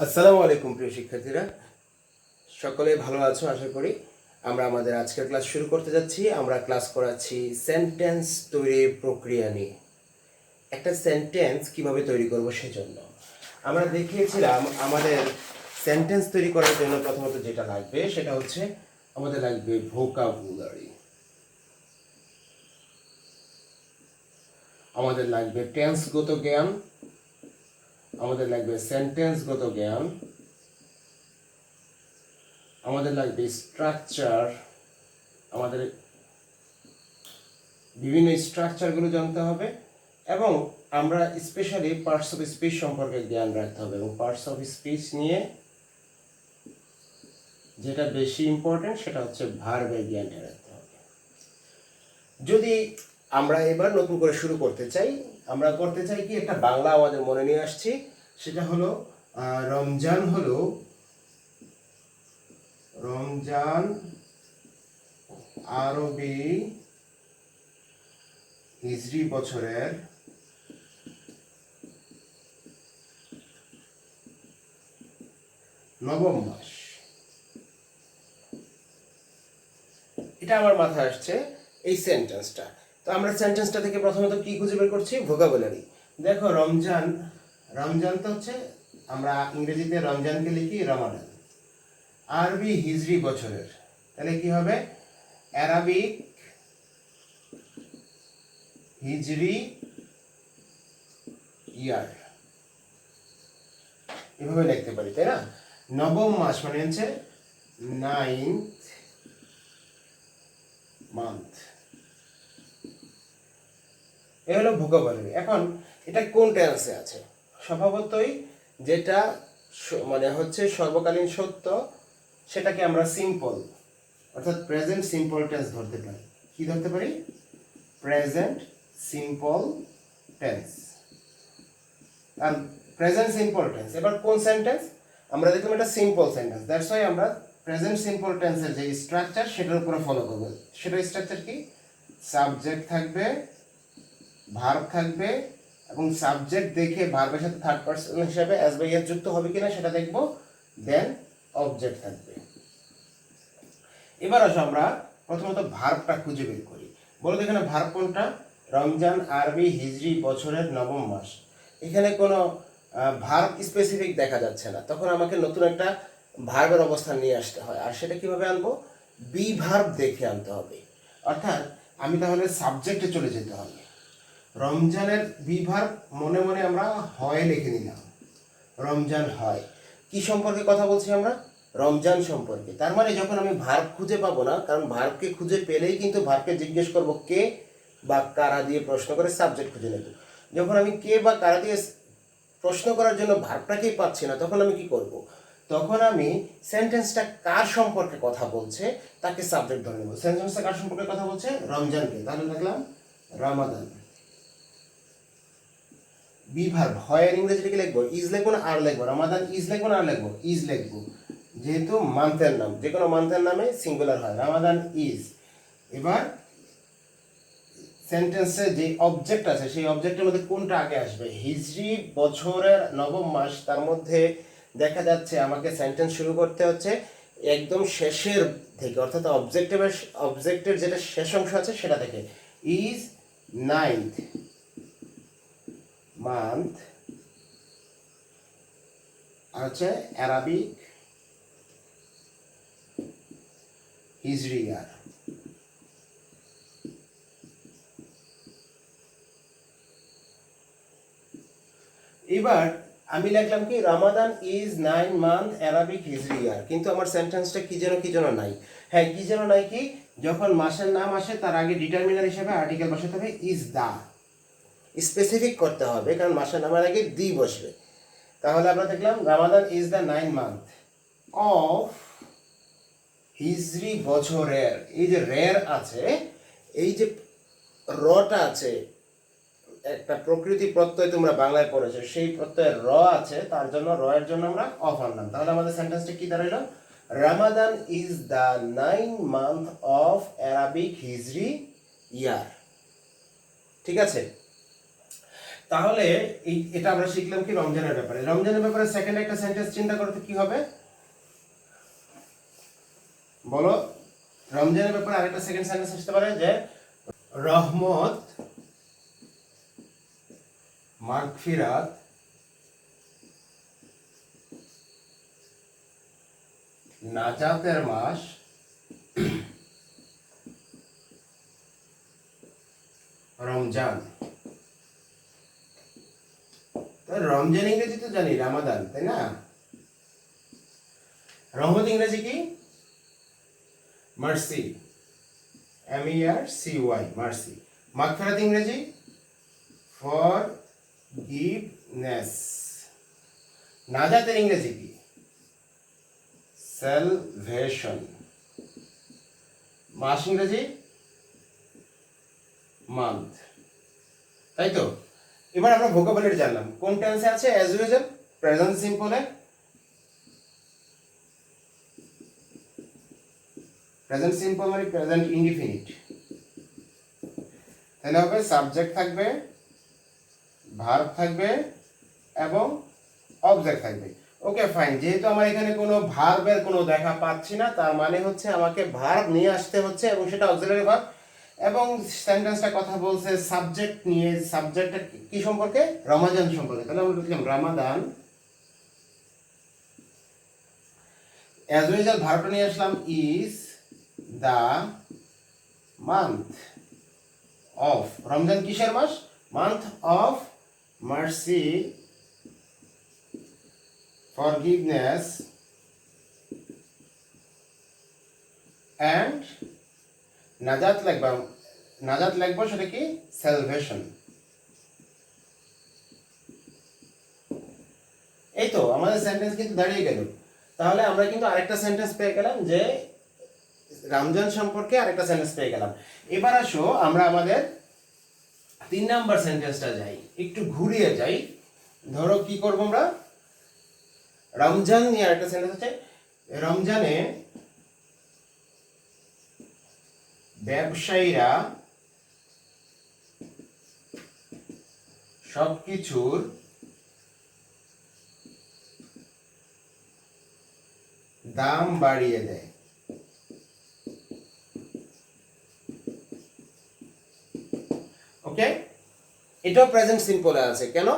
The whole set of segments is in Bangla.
আসসালামু আলাইকুম প্রিয় শিক্ষার্থীরা, সকলে ভালো আছো আশা করি। আমরা আমাদের আজকের ক্লাস শুরু করতে যাচ্ছি। আমরা ক্লাস করাচ্ছি সেন্টেন্স তৈরির প্রক্রিয়া নিয়ে। একটা সেন্টেন্স কিভাবে তৈরি করব সেজন্য আমরা দেখিয়েছিলাম আমাদের সেন্টেন্স তৈরি করার জন্য প্রথমত যেটা লাগবে সেটা হচ্ছে আমাদের লাগবে ভোকাবুলারি, আমাদের লাগবে টেন্সগত জ্ঞান, আমাদের লাগবে সেন্টেন্সগত জ্ঞান, আমাদের লাগবে স্ট্রাকচার, আমাদের বিভিন্ন স্ট্রাকচারগুলো জানতে হবে এবং আমরা স্পেশালি পার্টস অফ স্পিচ সম্পর্কে জ্ঞান রাখতে হবে। এবং পার্টস অফ স্পিচ নিয়ে যেটা বেশি ইম্পর্টেন্ট সেটা হচ্ছে ভার্বের জ্ঞানটা রাখতে হবে। যদি আমরা এবার নতুন করে শুরু করতে চাই, আমরা করতে চাই কি একটা বাংলা আমাদের মনে নিয়ে আসছি, সেটা হলো রমজান হলো রমজান আরবি হিজরি বছরের নবম মাস। এটা আমার মাথায় আসছে এই সেন্টেন্সটা। তো আমরা সেন্টেন্সটা থেকে প্রথমত কি খুঁজে বের করছি? ভোকাবুলারি। দেখো রমজান, রমজান তো হচ্ছে আমরা ইংরেজিতে রমজানকে লিখি রমাদান, আরবি হিজরি বছরের, তাহলে কি হবে? অ্যারাবিক হিজরি ইয়ার, এভাবে লিখতে পারি, তাই না? নবম মাস মানে হচ্ছে 9th মান্থ। এ হলো ভোকাবুলারি। এখন এটা কোন টেন্সে আছে? স্বভাবতই যেটা মানে হচ্ছে সর্বকালীন সত্য সেটাকে আমরা সিম্পল অর্থাৎ প্রেজেন্ট সিম্পল টেন্স ধরতে পারি। কি ধরতে পারি? Present simple tense. আর প্রেজেন্ট সিম্পল টেন্স এবার কোন সেন্টেন্স? আমরা দেখলাম এটা সিম্পল সেন্টেন্স, দ্যাটস ওয়াই আমরা প্রেজেন্ট সিম্পল টেন্সের যে স্ট্রাকচার সেটার উপরে ফলো করব। সেটার স্ট্রাকচার কি? সাবজেক্ট থাকবে, ভার্ব থাকবে এবং সাবজেক্ট দেখে ভার্বের সাথে থার্ড পারসন হিসাবে অ্যাজ বাই এস যুক্ত হবে কিনা সেটা দেখব, দেন অবজেক্ট থাকবে। এবার আসো আমরা প্রথমত ভার্বটা খুঁজে বের করি। বলো এখানে ভার্ব কোনটা? রমজান আরবি হিজরি বছরের নবম মাস। এখানে কোনো ভার্ব স্পেসিফিক দেখা যাচ্ছে না, তখন আমাকে নতুন একটা ভার্বের অবস্থান নিয়ে আসতে হয়। আর সেটা কিভাবে আনবো? বি ভার্ব দেখে আনতে হবে। অর্থাৎ আমি তাহলে সাবজেক্টে চলে যেতে হবে। রমজানের বি ভার্ব মনে মনে আমরা হয় লিখে নিলাম, রমজান হয়। কি সম্পর্কে কথা বলছি আমরা? রমজান সম্পর্কে। তার মানে যখন আমি ভার্ব খুঁজে পাবো না, কারণ ভার্বকে খুঁজে পেলেই কিন্তু ভার্বকে জিজ্ঞেস করব কে বা কারা দিয়ে প্রশ্ন করে সাবজেক্ট খুঁজে নেব। যখন আমি কে বা কারা দিয়ে প্রশ্ন করার জন্য ভার্বটাকেই পাচ্ছি না, তখন আমি কি করব? তখন আমি সেন্টেন্সটা কার সম্পর্কে কথা বলছে তাকে সাবজেক্ট ধরে নেব। সেন্টেন্সটা কার সম্পর্কে কথা বলছে? রমজানকে, তাহলে দেখলাম রমাদান। বি ভার্ব হয় ইংরেজিতে কি লিখবো? ইজ লিখবো না আর লিখবো? রমাদান ইজ লিখবো না আর লিখবো? ইজ লিখবো, যেহেতু মান্থের নাম, যে কোনো মান্থের নামে সিঙ্গুলার হয়, রমাদান ইজ। এবার সেন্টেন্সে যে অবজেক্ট আছে সেই অবজেক্টের মধ্যে কোনটা আগে আসবে? হিজরি বছরের নবম মাস, তার মধ্যে দেখা যাচ্ছে আমাকে সেন্টেন্স শুরু করতে হচ্ছে একদম শেষের থেকে, অর্থাৎ অবজেক্টের যেটা শেষ অংশ আছে সেটা থেকে। ইজ 9th মান্থ হচ্ছে অ্যারাবিক হিজরি ইয়ার। এবার আমি লিখলাম কি রমাদান ইজ 9 মান্থ অ্যারাবিক হিজরি ইয়ার, কিন্তু আমার সেন্টেন্সটা কি যেন নাই। হ্যাঁ, কি যেন নাই কি? যখন মাসের নাম আসে তার আগে ডিটারমিনার হিসেবে আর্টিকেল বসাতে হবে ইজ দা, স্পেসিফিক করতে হবে, কারণ মাসের নামের আগে দি বসবে। তাহলে আমরা দেখলাম রমাদান ইজ দ্য 9 মান্থ অফ হিজরি বছরের। এই যে রের আছে, এই যে রটা আছে, একটা প্রকৃতি প্রত্যয় তোমরা বাংলায় পড়েছো, সেই প্রত্যয়ের র আছে, তার জন্য র এর জন্য আমরা অফ আনলাম। তাহলে আমাদের সেন্টেন্সটা কি দাঁড়াইলো? Ramadan is the 9 month of Arabic Hijri year. ঠিক আছে? তাহলে এটা আমরা শিখলাম কি রমজানের ব্যাপারে। রমজানের ব্যাপারে সেকেন্ড একটা সেন্টেন্স চিন্তা করতে কি হবে বলো। রমজানের ব্যাপারে আরেকটা সেকেন্ড সেন্টেন্স আসতে পারে যে রহমত, মাগফিরাত, নাজাতের মাস, রমজান। রমজান ইংরেজি তো জানি রামাদান, তাই না? রহমত ইংরেজি কি? Mercy, MERCY, mercy. মাগফিরাত ইংরেজি ফরগিভনেস। নাজাতের ইংরেজি কি? সালভেশন। মাস ইংরেজি মান্থ, তাই তো? এবার আমরা ভোকাবুলারি জানলাম। কোন টেন্সে আছে? অ্যাজ ইউজুয়াল প্রেজেন্ট সিম্পলে। প্রেজেন্ট সিম্পল মানে প্রেজেন্ট ইনডিফিনিট। তাহলে হবে সাবজেক্ট থাকবে, ভার্ব থাকবে এবং অবজেক্ট থাকবে। Okay fine. যেহেতু আমার এখানে কোনো ভার্বের কোনো দেখা পাচ্ছি না, তার মানে হচ্ছে আমাকে ভার্ব নিয়ে আসতে হচ্ছে এবং সেটা অক্সিলারি ভার্ব। এবং সেন্টেন্সটা কথা বলছে সাবজেক্ট নিয়ে। সাবজেক্টটা কি সম্পর্কে? রমাদান সম্পর্কে। তাহলে আমরা লিখলাম রামাদান। অ্যাজ ইউজুয়াল ভার্বটা নিয়ে আসলাম is the month of. Ramzan কিসের মাস? Month of mercy, forgiveness and নাজাত লাগবে। নাজাত লাগবে সেটা কি? সালভেশন। এই তো আমাদের সেন্টেন্স কিন্তু দাঁড়িয়ে গেল। তাহলে আমরা কিন্তু আরেকটা সেন্টেন্স পেয়ে গেলাম যে রমজান সম্পর্কে আরেকটা সেন্টেন্স পেয়ে গেলাম। এবার আসো আমরা আমাদের 3 নাম্বার সেন্টেন্সটা যাই, একটু ঘুরিয়ে যাই। ধরো কি করবো আমরা, রমজান নিয়ে আরেকটা সেন্টেন্স আছে। রমজানে ব্যবসায়ীরা সবকিছুর দাম বাড়িয়ে দেয়। ওকে, এটাও প্রেজেন্ট সিম্পলে আছে। কেন?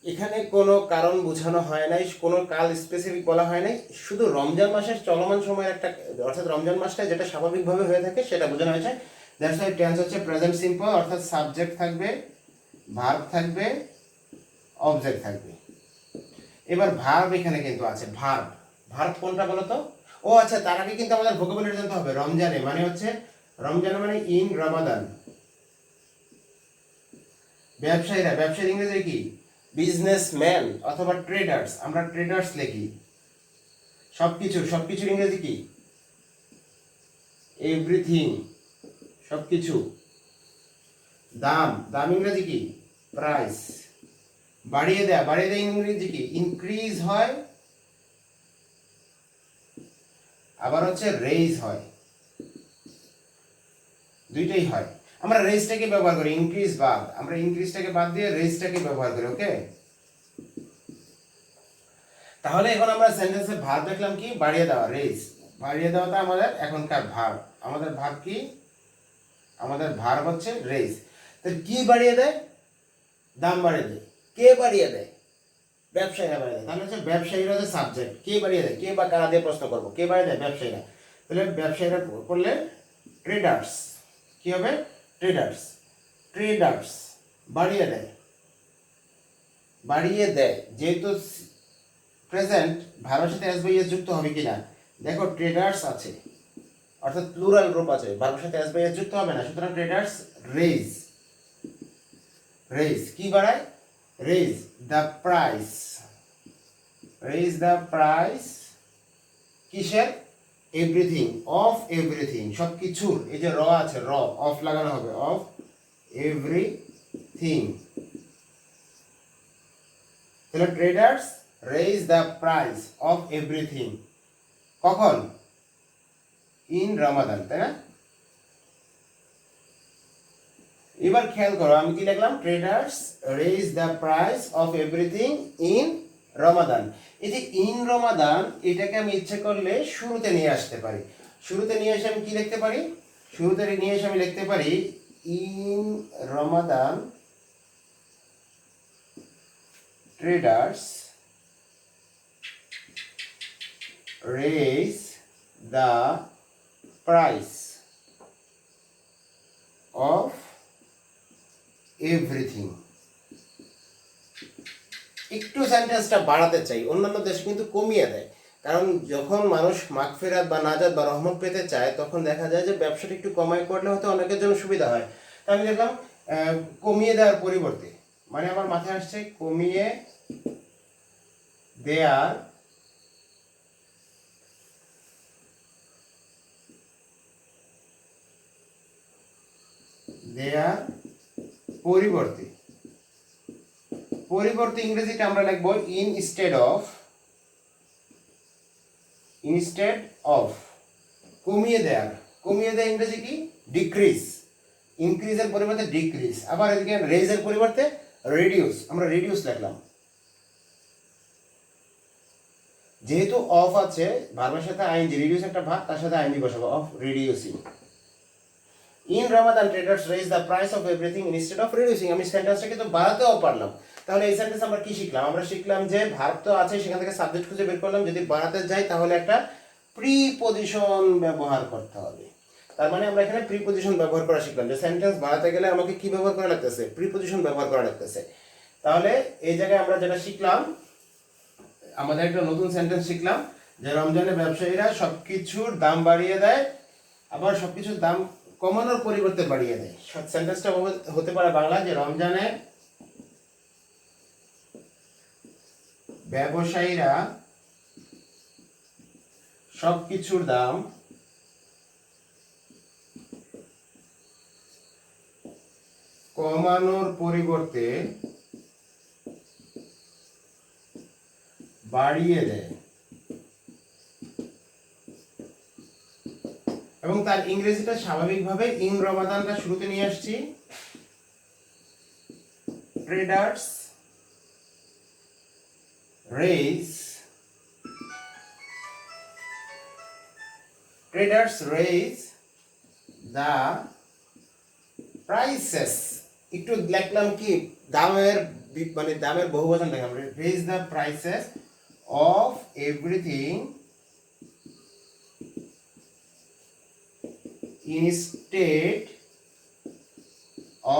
এখানে কোনো কারণ বোঝানো হয় নাই, কোনো কাল স্পেসিফিক বলা হয় নাই, শুধু রমজান মাসের চলমান সময়ের একটা, অর্থাৎ রমজান মাসটা যেটা স্বাভাবিকভাবে হয়ে থাকে সেটা বোঝানো হয়েছে। দ্যাটস ওয়াই টেন্স হচ্ছে প্রেজেন্ট সিম্পল, অর্থাৎ সাবজেক্ট থাকবে, ভার্ব থাকবে, অবজেক্ট থাকবে। এবার ভার্ব এখানে কিন্তু আছে। ভার্ব, ভার্ব কোনটা বলো তো? ও আচ্ছা, তার আগে কিন্তু আমাদের ভোকাবুলারি জানতে হবে। রমজানে মানে হচ্ছে, রমজানে মানে ইন রমাদান। ব্যবসায়ীরা, ব্যবসায়ীর ইংরেজি কি? বিজনেসম্যান অথবা ট্রেডার্স। আমরা ট্রেডার্স লিখি। সবকিছু, সবকিছুর ইংরেজি কি? এভরিথিং, সবকিছু। দাম, দাম ইংরেজি কি? প্রাইস। বাড়িয়ে দেয়া, বাড়িয়ে দেয়া ইংরেজি কি? ইনক্রিজ হয়, আবার হচ্ছে রেইজ হয়, দুইটাই হয়। আমরা রেইজটাকে ব্যবহার করি, ইনক্রিজ বাদ, আমরা ইনক্রিজটাকে বাদ দিয়ে রেইজটাকে ব্যবহার করি। ওকে, তাহলে এখন আমরা সেন্টেন্সে ভার্ব দেখলাম কি? বাড়িয়ে দেওয়া, রেইজ। বাড়িয়ে দেওয়াটা আমাদের এখনকার ভার্ব। আমাদের ভার্ব কি? আমাদের ভার্ব হচ্ছে রেইজ। তো কি বাড়িয়ে দেয়? দাম বাড়িয়ে দেয়। কে বাড়িয়ে দেয়? ব্যবসায়ীরা বাড়িয়ে দেয়। তাহলে হচ্ছে ব্যবসায়ীরা হচ্ছে সাবজেক্ট। কে বাড়িয়ে দেয়? কে বা কারা দিয়ে প্রশ্ন করবো। কে বাড়িয়ে দেয়? ব্যবসায়ীরা। তাহলে ব্যবসায়ীরা করলে ট্রেডার্স। কি হবে? ট্রেডার্স। ট্রেডার্স বাড়িয়ে দেয়, বাড়িয়ে দেয়। যেহেতু প্রেজেন্ট, ভার্বের সাথে এস বাই এস যুক্ত হবে কিনা দেখো। ট্রেডার্স আছে, অর্থাৎ প্লুরাল গ্রুপ আছে, ভার্বের সাথে এস বাই এস যুক্ত হবে না। সুতরাং ট্রেডার্স রেইজ। রেইজ কি বাড়ায়? Raise the price. Raise the price কিসের? এভরিথিং, অফ এভরিথিং, সব কিছুর। এই যে র আছে, র অফ লাগানো হবে, অফ এভরিথিং। তাহলে traders raise the price of everything. কখন? ইন রমাদান, তাই না? এবার খেয়াল করো আমি কি লিখলাম, traders raise the price of everything in Ramadan. এই যে ইন রমাদান এটাকে আমি ইচ্ছে করলে শুরুতে নিয়ে আসতে পারি। শুরুতে নিয়ে এসে আমি কি লিখতে পারি, শুরুতে নিয়ে এসে আমি লিখতে পারি in Ramadan traders raise the price of everything. একটু সেন্টেন্সটা বাড়াতে চাই, অন্যান্য দেশে কিন্তু কমিয়ে দেয়, কারণ যখন মানুষ মাগফিরাত বা নাজাত বা রহমত পেতে চায় তখন দেখা যায় যে ব্যবসাটা একটু কমাই করলে হয়তো অনেকের জন্য সুবিধা হয়। তা আমি দেখলাম কমিয়ে দেওয়ার পরিবর্তে, মানে আমার মাথায় আসছে কমিয়ে দেয়ার পরিবর্তে, পরিবর্তে ইংরেজিতে আমরা লিখবো ইনস্টেড অফ, ইনস্টেড অফ কমিয়ে দেয়ার, কমিয়ে দেয় ইংরেজি কি ডিক্রিজ, ইনক্রিজের পরিবর্তে ডিক্রিজ। আবার এদিকে রেজের পরিবর্তে রিডিউস, আমরা রিডিউস লিখলাম। যেহেতু অফ আছে ভার্বের সাথে আইএনজি, রিডিউস একটা ভার্ব, তার সাথে আইএনজি বসাবো, of reducing. In Ramadan traders raise the price of everything instead of reducing. আমি সেন্টেন্সটাকে তো বাড়াতেও পারলাম। তাহলে এই সেন্টেন্স আমরা কি শিখলাম, আমরা শিখলাম যে ভার্ব তো আছে সেখান থেকে সাবজেক্ট খুঁজে বের করলাম, যদি বাড়াতে যাই তাহলে একটা প্রিপজিশন ব্যবহার করতে হবে। তার মানে আমরা এখানে প্রিপজিশন ব্যবহার করা শিখলাম, যে সেন্টেন্স বাড়াতে গেলে আমাকে কি ব্যবহার করা লাগতেছে, প্রিপজিশন ব্যবহার করা লাগতেছে। তাহলে এই জায়গায় আমরা যেটা শিখলাম, আমাদের একটা নতুন সেন্টেন্স শিখলাম যে রমজানে ব্যবসায়ীরা সবকিছুর দাম বাড়িয়ে দেয়, আবার সবকিছুর দাম কমানোর পরিবর্তে বাড়িয়ে দেয়। সেন্টেন্সটা হতে পারে বাংলা, যে রমজানে ব্যবসায়ীরা সবকিছুর দাম কমানোর পরিবর্তে বাড়িয়ে দেয়। এবং তার ইংরেজিটা স্বাভাবিকভাবে ইন রমাদানটা শুরুতে নিয়ে আসছি, ট্রেডার্স রেজ দ্য প্রাইসেস, একটু লিখলাম কি দামের, মানে দামের বহুবচন দেখলাম, raise the prices of everything instead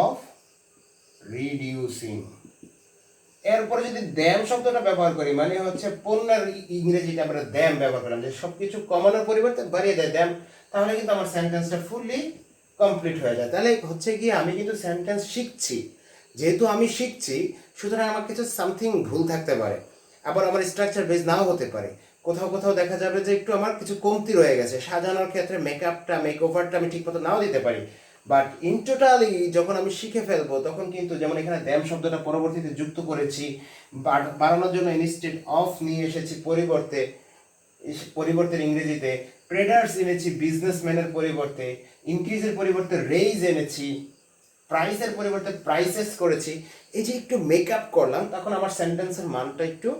of reducing. এরপরে যদি দ্যাম শব্দটা ব্যবহার করি, মানে হচ্ছে পণ্যের ইংরেজিতে আমরা দ্যাম ব্যবহার করলাম, যে সবকিছু কমানোর পরিবর্তে বাড়িয়ে দেয় দ্যাম, তাহলে কিন্তু আমার সেন্টেন্সটা ফুললি কমপ্লিট হয়ে যায়। তাহলে হচ্ছে কি আমি কিন্তু সেন্টেন্স শিখছি, যেহেতু আমি শিখছি সুতরাং আমার কিছু সামথিং ভুল থাকতে পারে, আবার আমার স্ট্রাকচার বেস নাও হতে পারে, কোথাও কোথাও দেখা যাবে যে একটু আমার কিছু কমতি রয়ে গেছে, সাজানোর ক্ষেত্রে মেকআপটা মেকওভারটা আমি ঠিকমতো নাও দিতে পারি। বাট ইন টোটালি যখন আমি শিখে ফেলবো তখন কিন্তু, যেমন এখানে দ্যাম শব্দটা পরবর্তীতে যুক্ত করেছি, বাড়ানোর জন্য ইনস্টেড অফ নিয়ে এসেছি পরিবর্তে, পরিবর্তের ইংরেজিতে ট্রেডার্স এনেছি বিজনেসম্যানের পরিবর্তে, ইনক্রিজের পরিবর্তে রেইজ এনেছি, প্রাইসের পরিবর্তে প্রাইসেস করেছি। এই যে একটু মেকআপ করলাম, তখন আমার সেন্টেন্সের মানটা একটু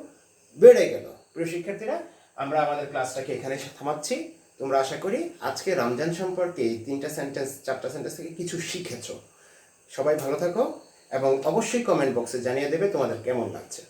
বেড়ে গেল। প্রিয় শিক্ষার্থীরা, আমরা আমাদের ক্লাসটাকে এখানে থামাচ্ছি। তোমরা আশা করি আজকে রমজান সম্পর্কে এই 3টা সেন্টেন্স 4টা সেন্টেন্স থেকে কিছু শিখেছো। সবাই ভালো থাকো এবং অবশ্যই কমেন্ট বক্সে জানিয়ে দেবে তোমাদের কেমন লাগছে।